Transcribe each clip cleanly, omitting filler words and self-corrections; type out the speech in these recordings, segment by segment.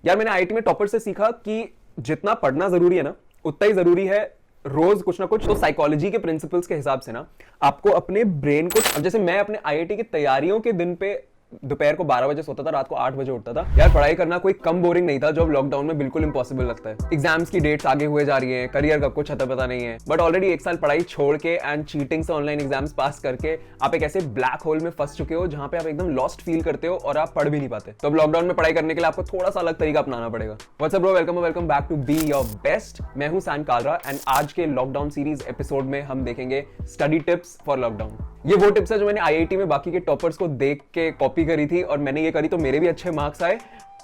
यार मैंने आईआईटी में टॉपर से सीखा कि जितना पढ़ना जरूरी है ना, उतना ही जरूरी है रोज कुछ ना कुछ। तो साइकोलॉजी के प्रिंसिपल्स के हिसाब से ना आपको अपने ब्रेन को, अब जैसे मैं अपने आईआईटी की तैयारियों के दिन पे दोपहर को 12 बजे सोता था, रात को 8 बजे उठता था। यार पढ़ाई करना कोई कम बोरिंग नहीं था, जो अब लॉकडाउन में बिल्कुल इंपॉसिबल लगता है। एग्जाम्स की डेट्स आगे हुए जा रही हैं, करियर का कुछ अता पता नहीं है, बट ऑलरेडी एक साल पढ़ाई छोड़ के एंड चीटिंग से ऑनलाइन एग्जाम्स पास करके आप एक ऐसे ब्लैक होल में फंस चुके हो जहां पे आप एकदम लॉस्ट फील करते हो और आप पढ़ भी नहीं पाते। तो अब लॉकडाउन में पढ़ाई करने के लिए आपको थोड़ा सा अलग तरीका अपनाना पड़ेगा। What's up bro, welcome back to be your best. मैं हूं सैन कालरा एंड आज के लॉकडाउन सीरीज एपिसोड में हम देखेंगे स्टडी टिप्स फॉर लॉकडाउन। ये वो टिप्स है जो मैंने आईआईटी में बाकी के टॉपर्स को देख के कॉपी करी थी और मैंने ये करी तो मेरे भी अच्छे मार्क्स आए।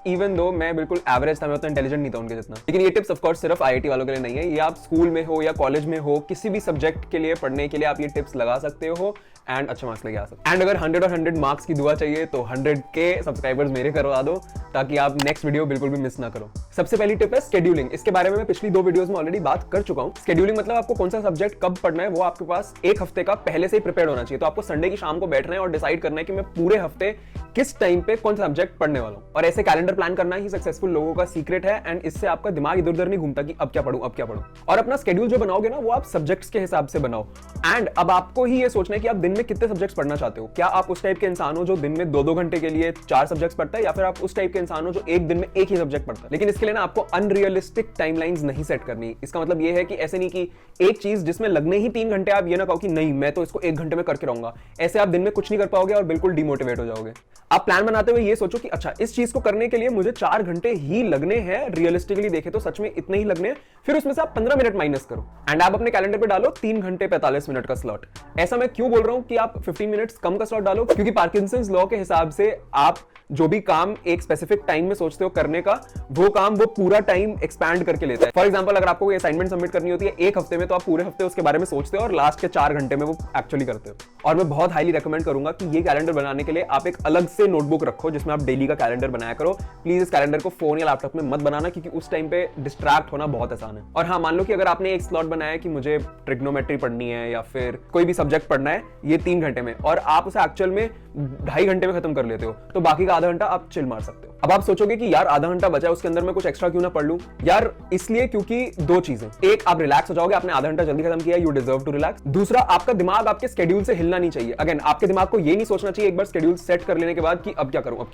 इवन दो मैं बिल्कुल एवरेज था, मैं उतना इंटेलिजेंट नहीं था उनके जितना। लेकिन ये टिप्स ऑफ कोर्स सिर्फ आईआईटी वालों के लिए नहीं है, ये आप स्कूल में हो या कॉलेज में हो, किसी भी सब्जेक्ट के लिए पढ़ने के लिए आप ये टिप्स लगा सकते हो एंड अच्छे मार्क्स लेके आ सकते हो। एंड अगर 100 और 100 मार्क्स की दुआ चाहिए तो 100 के सब्सक्राइबर्स मेरे करवा दो ताकि आप नेक्स्ट वीडियो बिल्कुल भी मिस ना करो। सबसे पहली टिप है स्केड्यूलिंग। इसके बारे में मैं पिछली 2 वीडियोस में ऑलरेडी बात कर चुका हूं। स्केड्यूलिंग मतलब आपको कौन सा सब्जेक्ट कब पढ़ना है वो आपके पास एक हफ्ते का पहले से ही प्रिपेयर होना चाहिए। तो आपको संडे की शाम को बैठना है और डिसाइड करना है कि मैं पूरे हफ्ते किस टाइम पे कौन सा सब्जेक्ट पढ़ने वाला हूं। और ऐसे कैलेंडर प्लान करना ही सक्सेसफुल लोगों का सीक्रेट है एंड इससे आपका दिमाग इधर उधर नहीं घूमता कि अब क्या पढ़ूं। और अपना स्केड्यूल जो बनाओगे ना वो आप सब्जेक्ट्स के हिसाब से बनाओ। एंड अब आपको ही ये सोचना है कि आप दिन में कितने सब्जेक्ट्स पढ़ना चाहते हो। क्या आप उस टाइप के इंसान हो जो दिन में 2-2 घंटे के लिए 4 सब्जेक्ट्स पढ़ता है, या फिर आप उस टाइप के इंसान हो जो एक दिन में एक ही सब्जेक्ट पढ़ता है। लेकिन इसके लिए ना आपको अनरियलिस्टिक टाइमलाइंस नहीं सेट करनी। इसका मतलब ये है कि ऐसे नहीं कि एक चीज जिसमें लगने ही 3 घंटे आप ये ना कहो कि नहीं मैं तो इसको 1 घंटे में करके रहूंगा। ऐसे आप दिन में कुछ नहीं कर पाओगे और बिल्कुल डिमोटिवेट हो जाओगे। आप प्लान बनाते हुए ये सोचो कि अच्छा इस चीज को करने के लिए मुझे 4 घंटे ही लगने हैं, रियलिस्टिकली देखे तो सच में इतने ही लगने हैं। फिर उसमें से आप 15 मिनट माइनस करो एंड आप अपने कैलेंडर पे डालो 3 घंटे 45 मिनट का स्लॉट। ऐसा मैं क्यों बोल रहा हूं कि आप 15 मिनट्स कम का स्लॉट डालो, क्योंकि पार्किंसंस लॉ के हिसाब से आप जो भी काम एक स्पेसिफिक टाइम में सोचते हो करने का, वो काम वो पूरा टाइम एक्सपैंड करके लेता है। फॉर एग्जांपल अगर आपको कोई असाइनमेंट सबमिट करनी होती है एक हफ्ते में, तो आप पूरे हफ्ते उसके बारे में सोचते हो और लास्ट के 4 घंटे में वो एक्चुअली करते हो। और मैं बहुत हाईली रेकमेंड करूंगा कि ये कैलेंडर बनाने के लिए आप एक अलग से नोटबुक रखो जिसमें आप डेली का कैलेंडर बनाया करो। प्लीज इस कैलेंडर को फोन या लैपटॉप में मत बनाना, क्योंकि उस टाइम पे डिस्ट्रैक्ट होना बहुत आसान है। और हाँ, मान लो कि अगर आपने एक स्लॉट बनाया कि मुझे ट्रिग्नोमेट्री पढ़नी है या फिर कोई भी सब्जेक्ट पढ़ना है ये 3 घंटे में, और आप उसे एक्चुअल में 2.5 घंटे में खत्म कर लेते हो, तो बाकी का आधा घंटा आप चिल मार सकते हो। अब आप सोचोगे कि यार आधा घंटा बचा है, उसके अंदर मैं कुछ एक्स्ट्रा क्यों ना पढ़ लूं। यार इसलिए क्योंकि 2 चीजें, एक आप रिलैक्स हो जाओगे, आपने आधा घंटा जल्दी खत्म किया, यू डिजर्व टू रिलैक्स। दूसरा, आपका दिमाग आपके स्केड्यूल से हिलना नहीं चाहिए। अगेन आपके दिमाग को ये नहीं सोचना चाहिए एक बार स्केड्यूल सेट कर लेने के बाद कि अब क्या करूं।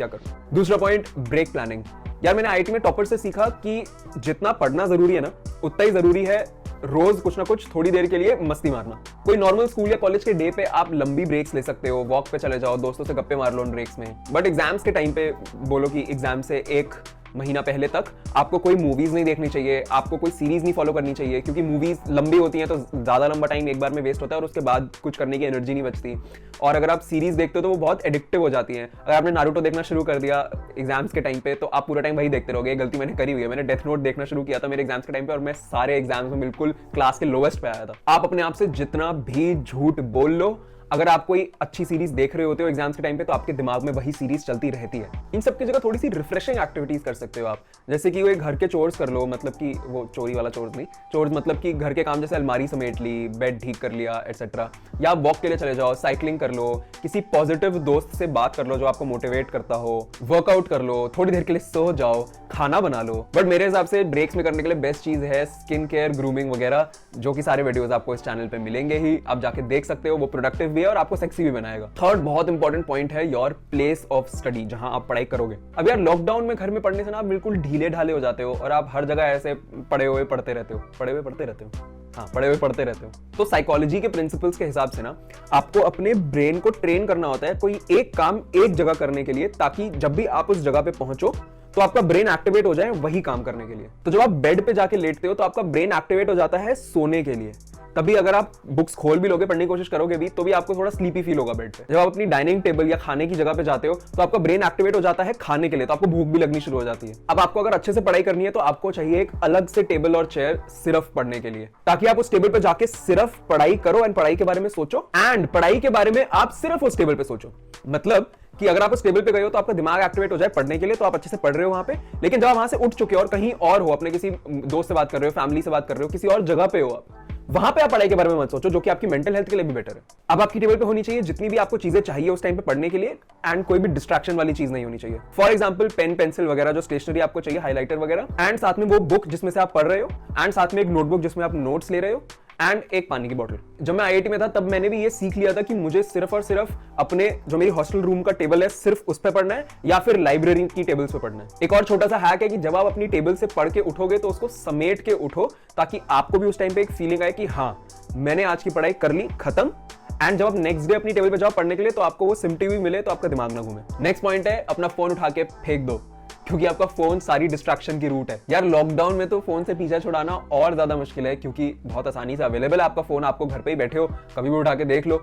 दूसरा पॉइंट, ब्रेक प्लानिंग। यार मैंने आईआईटी में टॉपर से सीखा कि जितना पढ़ना जरूरी है ना, उतना ही जरूरी है रोज कुछ ना कुछ थोड़ी देर के लिए मस्ती मारना। कोई नॉर्मल स्कूल या कॉलेज के डे पे आप लंबी ब्रेक्स ले सकते हो, वॉक पे चले जाओ, दोस्तों से गप्पे मार लो उन ब्रेक्स में। बट एग्जाम्स के टाइम पे बोलो कि एग्जाम से 1 महीना पहले तक आपको कोई मूवीज नहीं देखनी चाहिए, आपको कोई सीरीज नहीं फॉलो करनी चाहिए, क्योंकि मूवीज लंबी होती हैं तो ज्यादा लंबा टाइम एक बार में वेस्ट होता है और उसके बाद कुछ करने की एनर्जी नहीं बचती। और अगर आप सीरीज देखते हो तो वो बहुत एडिक्टिव हो जाती हैं। अगर आपने नारुतो देखना शुरू कर दिया एग्जाम्स के टाइम पे तो आप पूरा टाइम वही देखते रहोगे। गलती मैंने करी हुई है, मैंने डेथ नोट देखना शुरू किया था मेरे एग्जाम्स के टाइम पे और मैं सारे एग्जाम्स में बिल्कुल क्लास के लोवेस्ट पे आया था। आप अपने आप से जितना भी झूठ बोल लो, अगर आप कोई अच्छी सीरीज देख रहे होते हो एग्जाम्स के टाइम पे, तो आपके दिमाग में वही सीरीज चलती रहती है। इन सब की जगह थोड़ी सी रिफ्रेशिंग एक्टिविटीज कर सकते हो आप, जैसे कि वो घर के चोर्स कर लो, मतलब कि वो चोरी वाला चोर्स नहीं, चोर्स मतलब कि घर के काम जैसे अलमारी समेट ली, बेड ठीक कर लिया एटसेट्रा। या वॉक के लिए चले जाओ, साइकिलिंग कर लो, किसी पॉजिटिव दोस्त से बात कर लो जो आपको मोटिवेट करता हो, वर्कआउट कर लो, थोड़ी देर के लिए सो जाओ, खाना बना लो। बट मेरे हिसाब से ब्रेक्स में करने के लिए बेस्ट चीज है स्किन केयर, ग्रूमिंग वगैरह, जो कि सारे वीडियोस आपको इस चैनल पे मिलेंगे ही, आप जाके देख सकते हो। वो प्रोडक्टिव भी है और आपको सेक्सी भी बनाएगा। थर्ड बहुत इंपॉर्टेंट पॉइंट है योर प्लेस ऑफ स्टडी, जहां आप पढ़ाई करोगे। अब यार लॉकडाउन में घर में पढ़ने से ना आप बिल्कुल ढीले ढाले हो जाते हो और आप हर जगह ऐसे पढ़े हुए पढ़ते रहते हो। तो साइकोलॉजी के प्रिंसिपल्स के हिसाब से ना आपको अपने ब्रेन को ट्रेन करना होता है कोई एक काम एक जगह करने के लिए, ताकि जब भी आप उस जगह पे पहुंचो तो आपका ब्रेन एक्टिवेट हो जाए वही काम करने के लिए। तो जब आप बेड पे जाके लेटते हो तो आपका ब्रेन एक्टिवेट हो जाता है सोने के लिए। तभी अगर आप बुक्स खोल भी लोगे, पढ़ने की कोशिश करोगे भी, तो भी आपको थोड़ा स्लीपी फील होगा बेड पे। जब आप अपनी डाइनिंग टेबल या खाने की जगह पे जाते हो तो आपका ब्रेन एक्टिवेट हो जाता है खाने के लिए, तो आपको भूख भी लगनी शुरू हो जाती है। अब आपको अगर अच्छे से पढ़ाई करनी है तो आपको चाहिए एक अलग से टेबल और चेयर सिर्फ पढ़ने के लिए, ताकि आप उस टेबल पे जाके सिर्फ पढ़ाई करो एंड पढ़ाई के बारे में सोचो एंड पढ़ाई के बारे में आप सिर्फ उस टेबल पे सोचो। मतलब कि अगर आप उस टेबल पे गए हो तो आपका दिमाग एक्टिवेट हो जाए पढ़ने के लिए, तो आप अच्छे से पढ़ रहे हो वहां पे। लेकिन जब आप वहां से उठ चुके हो और कहीं और हो, अपने किसी दोस्त से बात कर रहे हो, फैमिली से बात कर रहे हो, किसी और जगह पे हो, आप वहां पे आप पढ़ाई के बारे में मत सोचो, जो कि आपकी मेंटल हेल्थ के लिए भी बेटर है। अब आपकी टेबल पे होनी चाहिए जितनी भी आपको चीजें चाहिए उस टाइम पे पढ़ने के लिए, एंड कोई भी डिस्ट्रैक्शन वाली चीज नहीं होनी चाहिए। फॉर एग्जाम्पल पेन पेंसिल वगैरह जो स्टेशनरी आपको चाहिए, हाइलाइटर वगैरह, एंड साथ में वो बुक जिसमें से आप पढ़ रहे हो, एंड साथ में एक नोटबुक जिसमें आप नोट्स ले रहे हो, एंड एक पानी की बोतल। जब मैं आईआईटी में था तब मैंने भी ये सीख लिया था कि मुझे सिर्फ और सिर्फ अपने जो मेरी हॉस्टल रूम का टेबल है सिर्फ उस पे पढ़ना है, या फिर लाइब्रेरी की टेबल्स पे पढ़ना है। एक और छोटा सा हैक है कि जब आप अपनी टेबल से पढ़ के उठोगे तो उसको समेट के उठो, ताकि आपको भी उस टाइम पे एक फीलिंग आए कि हाँ मैंने आज की पढ़ाई कर ली, खत्म। एंड जब आप नेक्स्ट डे अपनी टेबल पे जाओ पढ़ने के लिए तो आपको वो सिमटी हुई मिले, तो आपका दिमाग ना घूमे। नेक्स्ट पॉइंट है अपना फोन उठा के फेंक दो, क्योंकि आपका फोन सारी डिस्ट्रैक्शन की रूट है। यार लॉकडाउन में तो फोन से पीछा छुड़ाना और ज्यादा मुश्किल है, क्योंकि बहुत आसानी से अवेलेबल है आपका फोन, आपको घर पे ही बैठे हो कभी भी उठा के देख लो,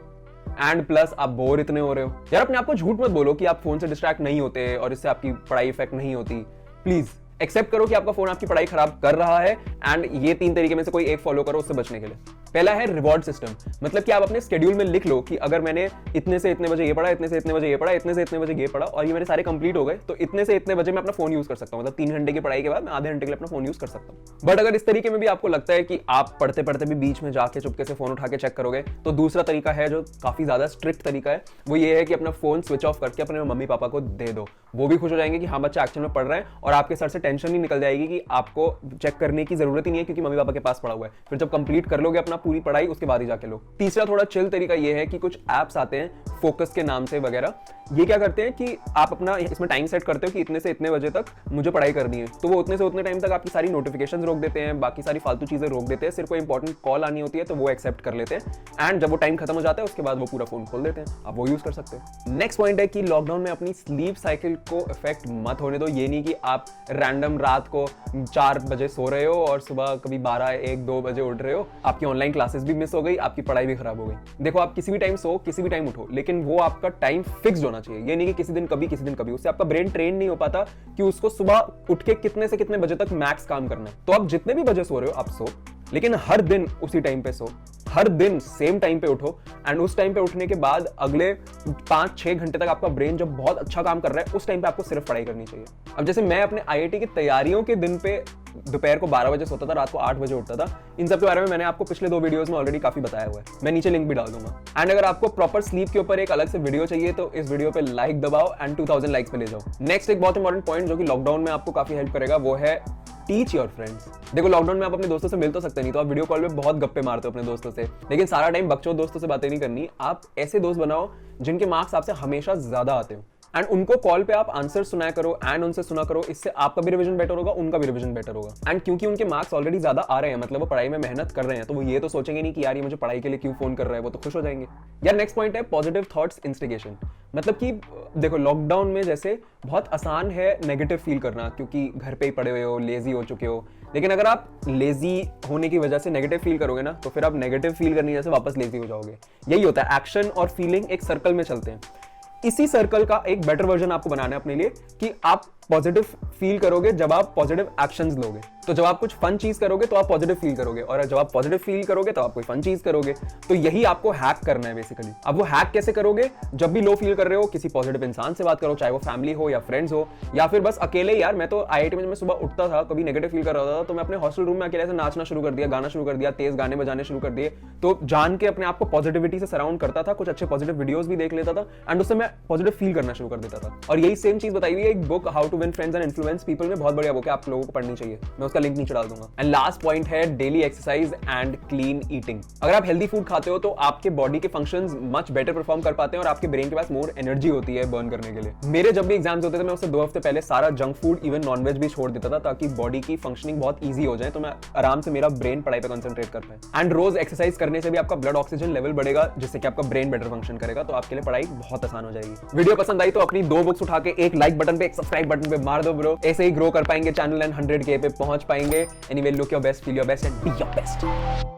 एंड प्लस आप बोर इतने हो रहे हो। यार अपने आप को झूठ मत बोलो कि आप फोन से डिस्ट्रैक्ट नहीं होते और इससे आपकी पढ़ाई इफेक्ट नहीं होती। प्लीज एक्सेप्ट करो कि आपका फोन आपकी पढ़ाई खराब कर रहा है, एंड ये 3 तरीके में से कोई एक फॉलो करो उससे बचने के लिए। पहला है रिवॉर्ड सिस्टम, मतलब कि आप अपने स्केड्यूल में लिख लो कि अगर मैंने इतने से इतने बजे ये पढ़ा, इतने से इतने बजे ये पढ़ा, इतने से इतने बजे ये पढ़ा, और ये मेरे सारे कंप्लीट हो गए, तो इतने से इतने बजे मैं अपना फोन यूज कर सकता हूँ। मतलब 3 घंटे की पढ़ाई के बाद मैं आधे घंटे के लिए अपना फोन यूज कर सकता हूँ। बट अगर इस तरीके में भी आपको लगता है कि आप पढ़ते पढ़ते भी बीच में जाके चुपके से फोन उठा के चेक करोगे, तो दूसरा तरीका है जो काफी ज्यादा स्ट्रिक्ट तरीका है, वो ये है कि अपना फोन स्विच ऑफ करके अपने मम्मी पापा को दे दो। वो भी खुश हो जाएंगे कि हाँ बच्चा एक्चुअल में पढ़ रहा है, और आपके सर से टेंशन ही निकल जाएगी कि आपको चेक करने की जरूरत ही नहीं है, क्योंकि मम्मी पापा के पास पड़ा हुआ है। फिर जब कंप्लीट कर लोगे अपना पूरी पढ़ाई, उसके बाद ही जाके लो। तीसरा थोड़ा चिल तरीका ये है कि कुछ एप्स आते हैं फोकस के नाम से वगैरह, ये क्या करते हैं कि आप अपना इसमें टाइम सेट करते हो कि इतने से इतने बजे तक मुझे पढ़ाई करनी है, तो वो उतने से उतने टाइम तक आपकी सारी नोटिफिकेशंस रोक देते हैं, बाकी सारी फालतू चीजें रोक देते हैं, सिर्फ कोई इंपॉर्टेंट कॉल आनी होती है तो वो एक्सेप्ट कर लेते हैं, एंड जब वो टाइम खत्म हो जाता है उसके बाद वो पूरा फोन खोल देते हैं, आप वो यूज कर सकते हो। नेक्स्ट पॉइंट है कि लॉकडाउन में अपनी स्लीप साइकिल को इफेक्ट मत होने दो। ये नहीं कि आप रैंडम रात को 4 बजे सो रहे हो और सुबह कभी 12, 1, 2 बजे उठ रहे हो, आपकी ऑनलाइन क्लासेस भी मिस हो गई, आपकी पढ़ाई भी खराब हो गई। देखो आप किसी भी टाइम सो, किसी भी टाइम उठो, लेकिन वो आपका टाइम फिक्स होना चाहिए। ये नहीं कि किसी दिन कभी किसी दिन कभी, उससे आपका ब्रेन ट्रेन नहीं हो पाता कि उसको सुबह उठ के कितने से कितने बजे तक मैक्स काम करना है। तो आप जितने भी बजे सो रहे हो आप सो, लेकिन हर दिन उसी टाइम पे सो, हर दिन सेम टाइम पे उठो, एंड उस टाइम पे उठने के बाद अगले 5-6 घंटे तक आपका ब्रेन जब बहुत अच्छा काम कर रहा है उस टाइम पे आपको सिर्फ पढ़ाई करनी चाहिए। अब जैसे मैं अपने आईआईटी की तैयारियों के दिन पे दोपहर को 12 बजे सोता था, रात को 8 बजे उठता था। इन सब के बारे में मैंने आपको पिछले 2 वीडियोस में ऑलरेडी काफी बताया हुआ है, मैं नीचे लिंक भी डाल दूंगा। एंड अगर आपको प्रॉपर स्लीप के ऊपर एक अलग से वीडियो चाहिए तो इस वीडियो पे लाइक दबाओ एंड 2000 लाइक्स पे ले जाओ। नेक्स्ट एक बहुत इंपॉर्टेंट पॉइंट जो कि लॉकडाउन में आपको काफी हेल्प करेगा वो है टीच योर फ्रेंड्स। देखो लॉकडाउन में आप अपने दोस्तों से मिल तो सकते नहीं, तो आप वीडियो कॉल पे बहुत गप्पे मारते हो अपने दोस्तों से, लेकिन सारा टाइम बकचोद दोस्तों से बातें नहीं करनी। आप ऐसे दोस्त बनाओ जिनके मार्क्स आपसे हमेशा ज्यादा आते हो, एंड उनको कॉल पे आप आंसर सुनाया करो एंड उनसे सुना करो। इससे आपका भी रिवीजन बेटर होगा, उनका भी रिवीजन बेटर होगा। एंड क्योंकि उनके मार्क्स ऑलरेडी ज्यादा आ रहे हैं, मतलब वो पढ़ाई में मेहनत कर रहे हैं, तो वो ये तो सोचेंगे नहीं कि यार ये मुझे पढ़ाई के लिए क्यों फोन कर रहा है, वो तो खुश हो जाएंगे। यार नेक्स्ट पॉइंट है पॉजिटिव थॉट्स इंस्टिगेशन। मतलब कि देखो लॉकडाउन में जैसे बहुत आसान है नेगेटिव फील करना, क्योंकि घर पे ही पड़े हुए हो, लेजी हो चुके हो, लेकिन अगर आप लेजी होने की वजह से नेगेटिव फील करोगे ना, तो फिर आप नेगेटिव फील करने की वजह से वापस लेजी हो जाओगे। यही होता है, एक्शन और फीलिंग एक सर्कल में चलते हैं। इसी सर्कल का एक बेटर वर्जन आपको बनाना है अपने लिए कि आप पॉजिटिव फील करोगे जब आप पॉजिटिव एक्शंस लोगे। तो जब आप कुछ फन चीज करोगे तो आप पॉजिटिव फील करोगे, और जब आप पॉजिटिव फील करोगे तो आप कोई फन चीज करोगे। तो यही आपको हैक करना है बेसिकली। अब वो हैक कैसे करोगे? जब भी लो फील कर रहे हो किसी पॉजिटिव इंसान से बात करो, चाहे वो फैमिली हो या फ्रेंड्स हो या फिर बस अकेले। यार मैं तो आईआईटी में जब मैं सुबह उठता था कभी नेगेटिव फील कर रहा था तो मैं अपने हॉस्टल रूम में अकेले से नाचना शुरू कर दिया, गाना शुरू कर दिया, तेज गाने बजाने शुरू कर दिए। तो जान के अपने आप को पॉजिटिविटी से सराउंड करता था, कुछ अच्छे पॉजिटिव वीडियोस भी देख लेता था एंड उससे मैं पॉजिटिव फील करना शुरू कर देता था। और यही सेम चीज बताई हुई है एक book how to win friends and influence people में, बहुत बढ़िया बुक है, आप लोगों को पढ़नी चाहिए। मैं उसका लिंक नीचे डाल दूंगा। एंड लास्ट पॉइंट है daily exercise and clean eating. अगर आप हेल्दी फूड खाते हो तो आपके बॉडी के फंक्शंस मच बेटर परफॉर्म कर पाते हैं और आपके ब्रेन के पास मोर एनर्जी होती है बर्न करने के लिए। मेरे जब भी एग्जाम्स होते थे मैं उससे 2 हफ्ते पहले सारा जंक फूड इवन नॉनवेज भी छोड़ देता था ताकि बॉडी की फंक्शनिंग बहुत ईजी हो जाए, तो मैं आराम से मेरा ब्रेन पढ़ाई पे कंसंट्रेट कर पाए। एंड रोज एक्सरसाइज करने से भी आपका ब्लड ऑक्सीजन लेवल बढ़ेगा जिससे कि आपका ब्रेन बेटर फंक्शन करेगा, तो आपके लिए पढ़ाई बहुत आसान हो जाएगी। वीडियो पसंद आई तो अपनी 2 बुक्स उठा के एक लाइक बटन पे, एक सब्सक्राइब बटन पे मार दो ब्रो। ऐसे ही ग्रो कर पाएंगे चैनल एंड 100K पे पहुंच पाएंगे। Anyway look your best, feel your best and B your best.